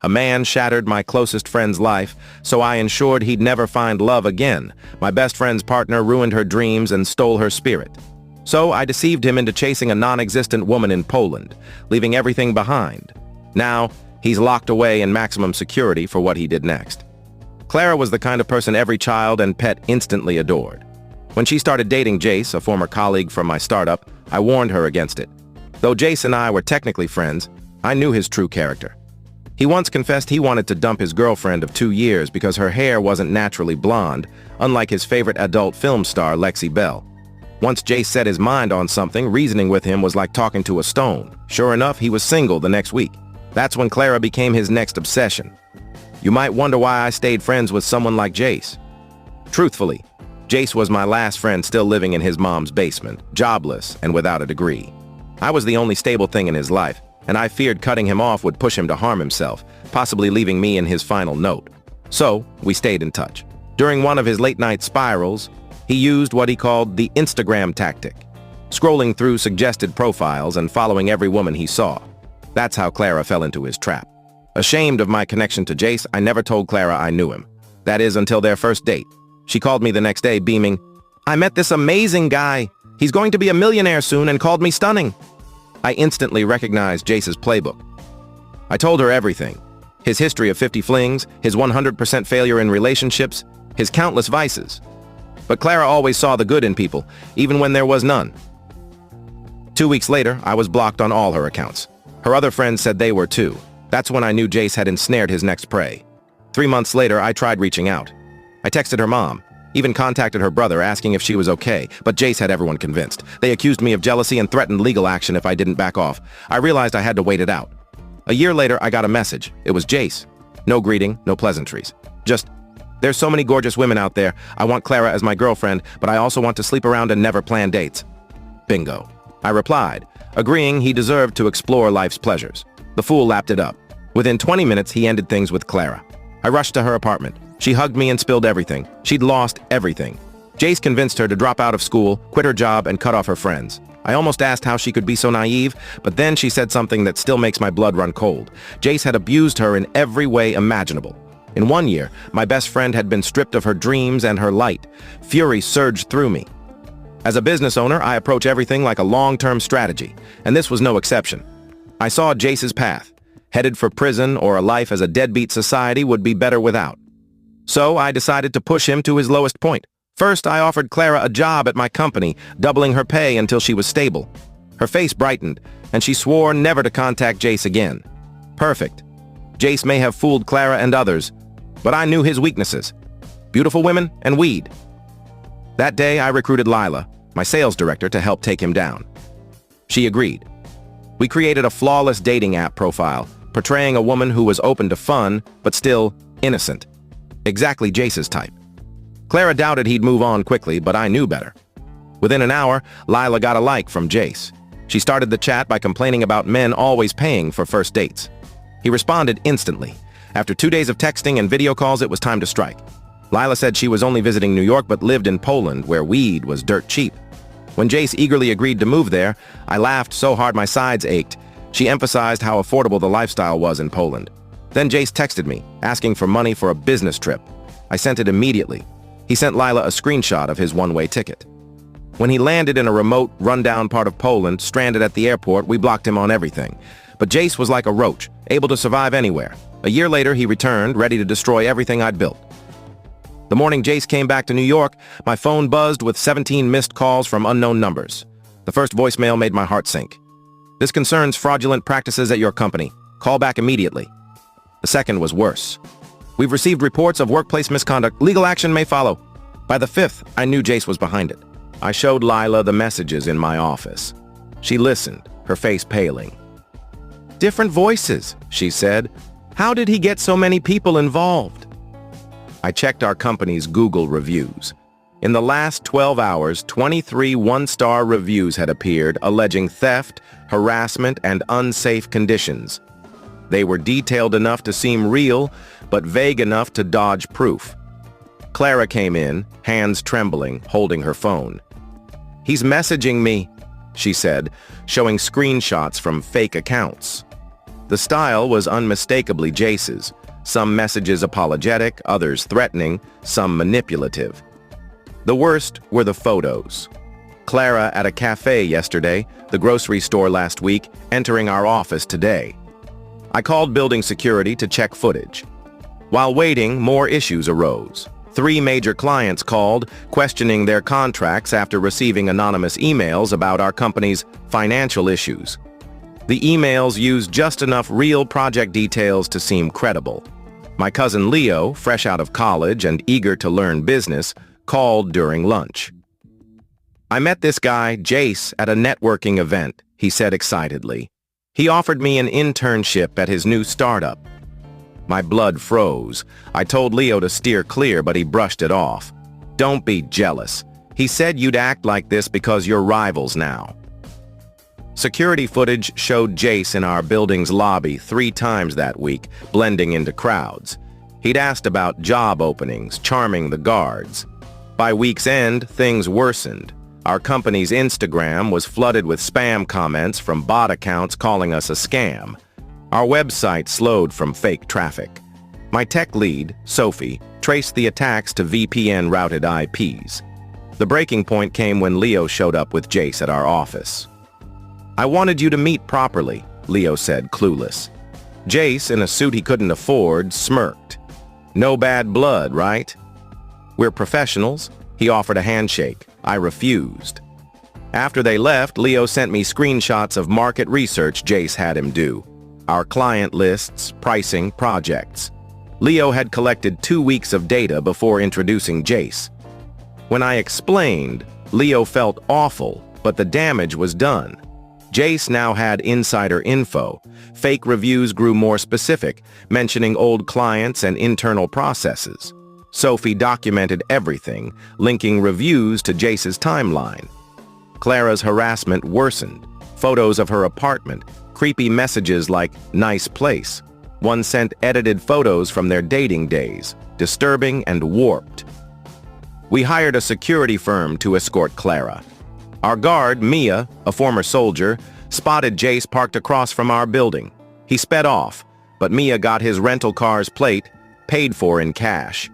A man shattered my closest friend's life, so I ensured he'd never find love again. My best friend's partner ruined her dreams and stole her spirit. So I deceived him into chasing a non-existent woman in Poland, leaving everything behind. Now, he's locked away in maximum security for what he did next. Clara was the kind of person every child and pet instantly adored. When she started dating Jace, a former colleague from my startup, I warned her against it. Though Jace and I were technically friends, I knew his true character. He once confessed he wanted to dump his girlfriend of 2 years because her hair wasn't naturally blonde, unlike his favorite adult film star, Lexi Bell. Once Jace set his mind on something, reasoning with him was like talking to a stone. Sure enough, he was single the next week. That's when Clara became his next obsession. You might wonder why I stayed friends with someone like Jace. Truthfully, Jace was my last friend still living in his mom's basement, jobless and without a degree. I was the only stable thing in his life, and I feared cutting him off would push him to harm himself, possibly leaving me in his final note. So, we stayed in touch. During one of his late-night spirals, he used what he called the Instagram tactic, scrolling through suggested profiles and following every woman he saw. That's how Clara fell into his trap. Ashamed of my connection to Jace, I never told Clara I knew him. That is, until their first date. She called me the next day, beaming, "I met this amazing guy. He's going to be a millionaire soon," and called me stunning. I instantly recognized Jace's playbook. I told her everything. His history of 50 flings, his 100% failure in relationships, his countless vices. But Clara always saw the good in people, even when there was none. 2 weeks later, I was blocked on all her accounts. Her other friends said they were too. That's when I knew Jace had ensnared his next prey. 3 months later, I tried reaching out. I texted her mom, even contacted her brother asking if she was okay, but Jace had everyone convinced. They accused me of jealousy and threatened legal action if I didn't back off. I realized I had to wait it out. A year later, I got a message. It was Jace. No greeting, no pleasantries. Just, "There's so many gorgeous women out there. I want Clara as my girlfriend, but I also want to sleep around and never plan dates." Bingo. I replied, agreeing he deserved to explore life's pleasures. The fool lapped it up. Within 20 minutes, he ended things with Clara. I rushed to her apartment. She hugged me and spilled everything. She'd lost everything. Jace convinced her to drop out of school, quit her job, and cut off her friends. I almost asked how she could be so naive, but then she said something that still makes my blood run cold. Jace had abused her in every way imaginable. In 1 year, my best friend had been stripped of her dreams and her light. Fury surged through me. As a business owner, I approach everything like a long-term strategy, and this was no exception. I saw Jace's path. Headed for prison or a life as a deadbeat society would be better without. So I decided to push him to his lowest point. First, I offered Clara a job at my company, doubling her pay until she was stable. Her face brightened, and she swore never to contact Jace again. Perfect. Jace may have fooled Clara and others, but I knew his weaknesses. Beautiful women and weed. That day, I recruited Lila, my sales director, to help take him down. She agreed. We created a flawless dating app profile, portraying a woman who was open to fun, but still innocent. Exactly Jace's type. Clara doubted he'd move on quickly, but I knew better. Within an hour, Lila got a like from Jace. She started the chat by complaining about men always paying for first dates. He responded instantly. After 2 days of texting and video calls, it was time to strike. Lila said she was only visiting New York but lived in Poland, where weed was dirt cheap. When Jace eagerly agreed to move there, I laughed so hard my sides ached. She emphasized how affordable the lifestyle was in Poland. Then Jace texted me, asking for money for a business trip. I sent it immediately. He sent Lila a screenshot of his one-way ticket. When he landed in a remote, rundown part of Poland, stranded at the airport, we blocked him on everything. But Jace was like a roach, able to survive anywhere. A year later, he returned, ready to destroy everything I'd built. The morning Jace came back to New York, my phone buzzed with 17 missed calls from unknown numbers. The first voicemail made my heart sink. "This concerns fraudulent practices at your company. Call back immediately." The second was worse. "We've received reports of workplace misconduct. Legal action may follow." By the fifth, I knew Jace was behind it. I showed Lila the messages in my office. She listened, her face paling. "Different voices," she said. "How did he get so many people involved?" I checked our company's Google reviews. In the last 12 hours, 23 one-star reviews had appeared alleging theft, harassment, and unsafe conditions. They were detailed enough to seem real, but vague enough to dodge proof. Clara came in, hands trembling, holding her phone. "He's messaging me," she said, showing screenshots from fake accounts. The style was unmistakably Jace's, some messages apologetic, others threatening, some manipulative. The worst were the photos. Clara at a cafe yesterday, the grocery store last week, entering our office today. I called building security to check footage. While waiting, more issues arose. 3 major clients called, questioning their contracts after receiving anonymous emails about our company's financial issues. The emails used just enough real project details to seem credible. My cousin Leo, fresh out of college and eager to learn business, called during lunch. "I met this guy, Jace, at a networking event," he said excitedly. "He offered me an internship at his new startup." My blood froze. I told Leo to steer clear, but he brushed it off. "Don't be jealous. He said you'd act like this because you're rivals now." Security footage showed Jace in our building's lobby 3 times that week, blending into crowds. He'd asked about job openings, charming the guards. By week's end, things worsened. Our company's Instagram was flooded with spam comments from bot accounts calling us a scam. Our website slowed from fake traffic. My tech lead, Sophie, traced the attacks to VPN-routed IPs. The breaking point came when Leo showed up with Jace at our office. "I wanted you to meet properly," Leo said, clueless. Jace, in a suit he couldn't afford, smirked. "No bad blood, right?" "We're professionals." He offered a handshake. I refused. After they left, Leo sent me screenshots of market research Jace had him do. Our client lists, pricing, projects. Leo had collected 2 weeks of data before introducing Jace. When I explained, Leo felt awful, but the damage was done. Jace now had insider info. Fake reviews grew more specific, mentioning old clients and internal processes. Sophie documented everything, linking reviews to Jace's timeline. Clara's harassment worsened. Photos of her apartment, creepy messages like, "nice place." One sent edited photos from their dating days, disturbing and warped. We hired a security firm to escort Clara. Our guard, Mia, a former soldier, spotted Jace parked across from our building. He sped off, but Mia got his rental car's plate, paid for in cash.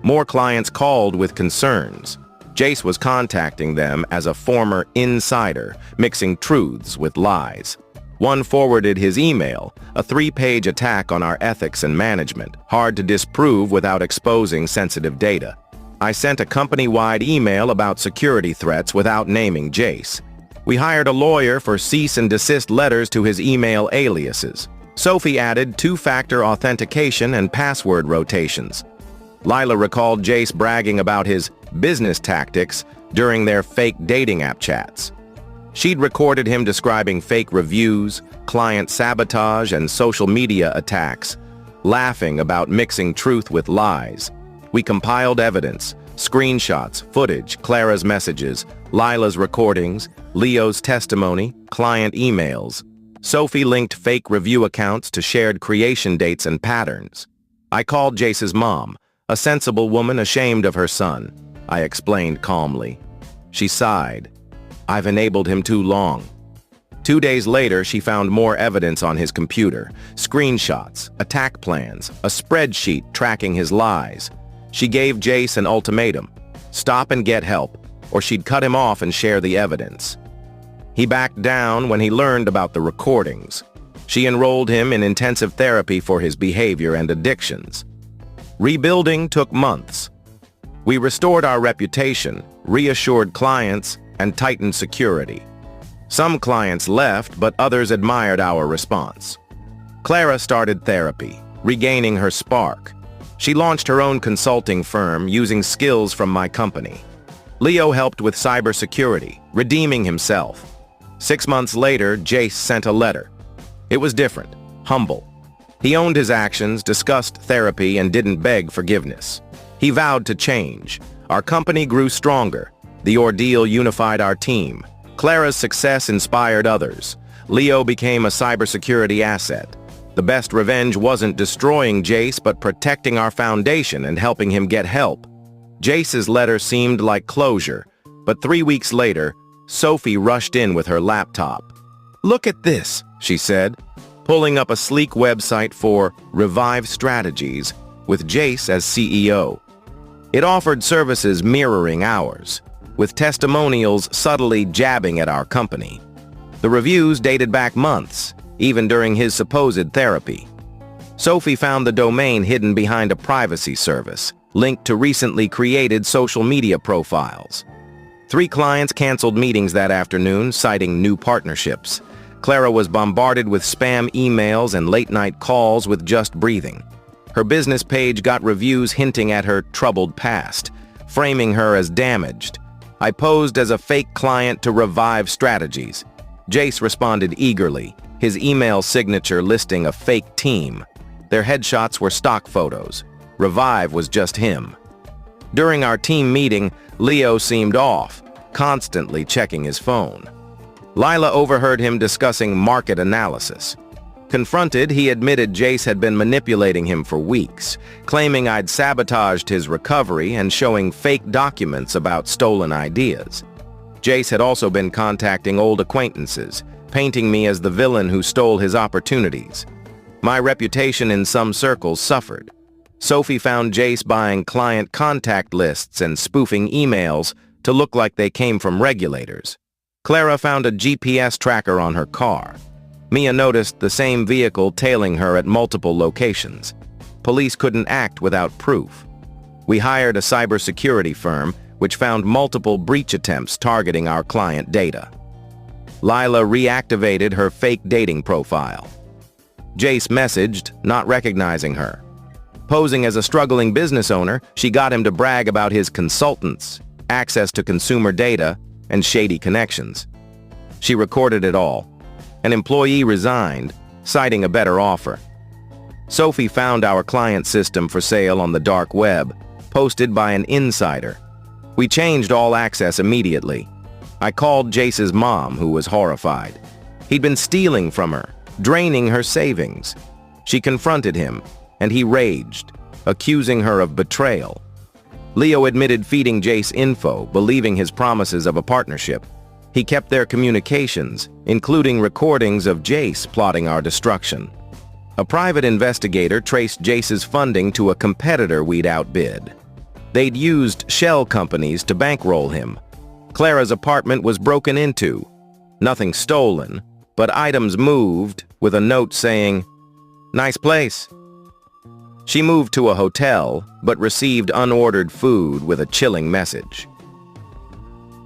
More clients called with concerns. Jace was contacting them as a former insider, mixing truths with lies. One forwarded his email, a 3-page attack on our ethics and management, hard to disprove without exposing sensitive data. I sent a company-wide email about security threats without naming Jace. We hired a lawyer for cease and desist letters to his email aliases. Sophie added 2-factor authentication and password rotations. Lila recalled Jace bragging about his business tactics during their fake dating app chats. She'd recorded him describing fake reviews, client sabotage, and social media attacks, laughing about mixing truth with lies. We compiled evidence, screenshots, footage, Clara's messages, Lila's recordings, Leo's testimony, client emails. Sophie linked fake review accounts to shared creation dates and patterns. I called Jace's mom, a sensible woman ashamed of her son. I explained calmly. She sighed. "I've enabled him too long." 2 days later, she found more evidence on his computer. Screenshots, attack plans, a spreadsheet tracking his lies. She gave Jace an ultimatum. Stop and get help, or she'd cut him off and share the evidence. He backed down when he learned about the recordings. She enrolled him in intensive therapy for his behavior and addictions. Rebuilding took months. We restored our reputation, reassured clients, and tightened security. Some clients left, but others admired our response. Clara started therapy, regaining her spark. She launched her own consulting firm using skills from my company. Leo helped with cybersecurity, redeeming himself. 6 months later, Jace sent a letter. It was different, humble. He owned his actions, discussed therapy, and didn't beg forgiveness. He vowed to change. Our company grew stronger. The ordeal unified our team. Clara's success inspired others. Leo became a cybersecurity asset. The best revenge wasn't destroying Jace, but protecting our foundation and helping him get help. Jace's letter seemed like closure, but 3 weeks later, Sophie rushed in with her laptop. "Look at this," she said, pulling up a sleek website for Revive Strategies with Jace as CEO. It offered services mirroring ours, with testimonials subtly jabbing at our company. The reviews dated back months, even during his supposed therapy. Sophie found the domain hidden behind a privacy service, linked to recently created social media profiles. 3 clients canceled meetings that afternoon, citing new partnerships. Clara was bombarded with spam emails and late-night calls with just breathing. Her business page got reviews hinting at her troubled past, framing her as damaged. I posed as a fake client to Revive Strategies. Jace responded eagerly, his email signature listing a fake team. Their headshots were stock photos. Revive was just him. During our team meeting, Leo seemed off, constantly checking his phone. Lila overheard him discussing market analysis. Confronted, he admitted Jace had been manipulating him for weeks, claiming I'd sabotaged his recovery and showing fake documents about stolen ideas. Jace had also been contacting old acquaintances, painting me as the villain who stole his opportunities. My reputation in some circles suffered. Sophie found Jace buying client contact lists and spoofing emails to look like they came from regulators. Clara found a GPS tracker on her car. Mia noticed the same vehicle tailing her at multiple locations. Police couldn't act without proof. We hired a cybersecurity firm, which found multiple breach attempts targeting our client data. Lila reactivated her fake dating profile. Jace messaged, not recognizing her. Posing as a struggling business owner, she got him to brag about his consultants, access to consumer data, and shady connections. She recorded it all. An employee resigned, citing a better offer. Sophie found our client system for sale on the dark web, posted by an insider. We changed all access immediately. I called Jace's mom, who was horrified. He'd been stealing from her, draining her savings. She confronted him, and he raged, accusing her of betrayal. Leo admitted feeding Jace info, believing his promises of a partnership. He kept their communications, including recordings of Jace plotting our destruction. A private investigator traced Jace's funding to a competitor we'd outbid. They'd used shell companies to bankroll him. Clara's apartment was broken into. Nothing stolen, but items moved with a note saying, "Nice place." She moved to a hotel, but received unordered food with a chilling message.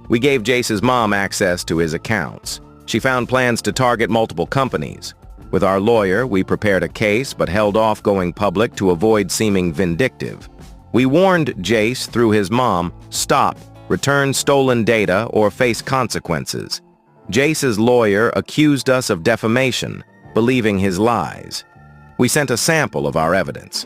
We gave Jace's mom access to his accounts. She found plans to target multiple companies. With our lawyer, we prepared a case but held off going public to avoid seeming vindictive. We warned Jace through his mom, "Stop, return stolen data or face consequences." Jace's lawyer accused us of defamation, believing his lies. We sent a sample of our evidence.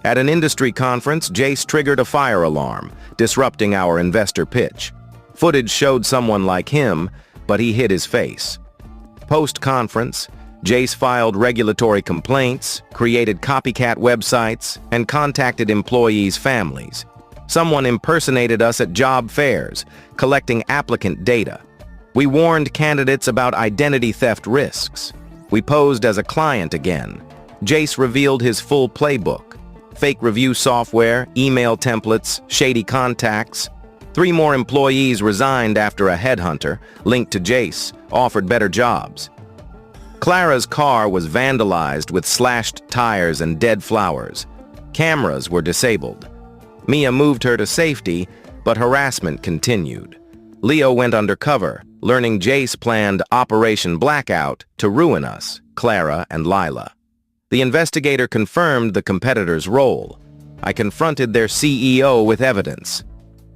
At an industry conference, Jace triggered a fire alarm, disrupting our investor pitch. Footage showed someone like him, but he hid his face. Post-conference, Jace filed regulatory complaints, created copycat websites, and contacted employees' families. Someone impersonated us at job fairs, collecting applicant data. We warned candidates about identity theft risks. We posed as a client again. Jace revealed his full playbook: fake review software, email templates, shady contacts. 3 more employees resigned after a headhunter, linked to Jace, offered better jobs. Clara's car was vandalized with slashed tires and dead flowers. Cameras were disabled. Mia moved her to safety, but harassment continued. Leo went undercover, learning Jace planned Operation Blackout to ruin us, Clara and Lila. The investigator confirmed the competitor's role. I confronted their CEO with evidence.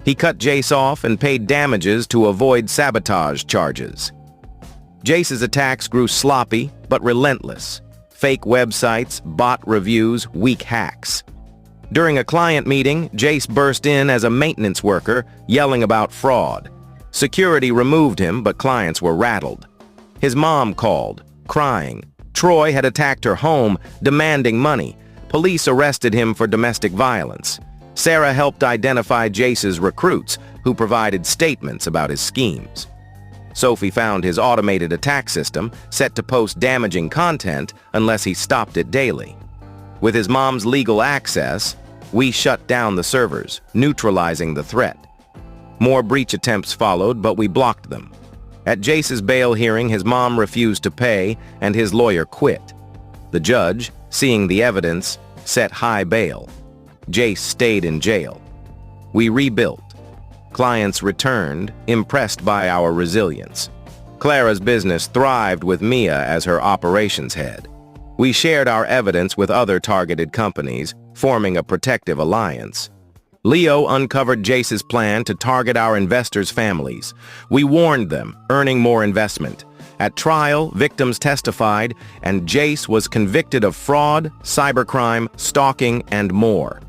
He cut Jace off and paid damages to avoid sabotage charges. Jace's attacks grew sloppy but relentless. Fake websites, bot reviews, weak hacks. During a client meeting, Jace burst in as a maintenance worker, yelling about fraud. Security removed him, but clients were rattled. His mom called, crying. Troy had attacked her home, demanding money. Police arrested him for domestic violence. Sarah helped identify Jace's recruits, who provided statements about his schemes. Sophie found his automated attack system set to post damaging content unless he stopped it daily. With his mom's legal access, we shut down the servers, neutralizing the threat. More breach attempts followed, but we blocked them. At Jace's bail hearing, his mom refused to pay and his lawyer quit. The judge, seeing the evidence, set high bail. Jace stayed in jail. We rebuilt. Clients returned, impressed by our resilience. Clara's business thrived with Mia as her operations head. We shared our evidence with other targeted companies, forming a protective alliance. Leo uncovered Jace's plan to target our investors' families. We warned them, earning more investment. At trial, victims testified, and Jace was convicted of fraud, cybercrime, stalking, and more.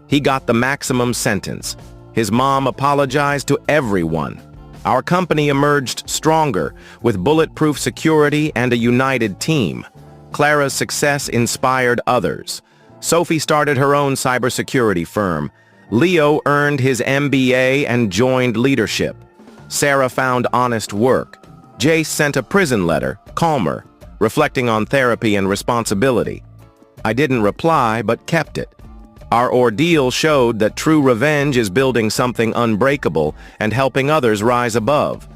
He got the maximum sentence. His mom apologized to everyone. Our company emerged stronger, with bulletproof security and a united team. Clara's success inspired others. Sophie started her own cybersecurity firm. Leo earned his MBA and joined leadership. Sarah found honest work. Jace sent a prison letter, calmer, reflecting on therapy and responsibility. I didn't reply, but kept it. Our ordeal showed that true revenge is building something unbreakable and helping others rise above.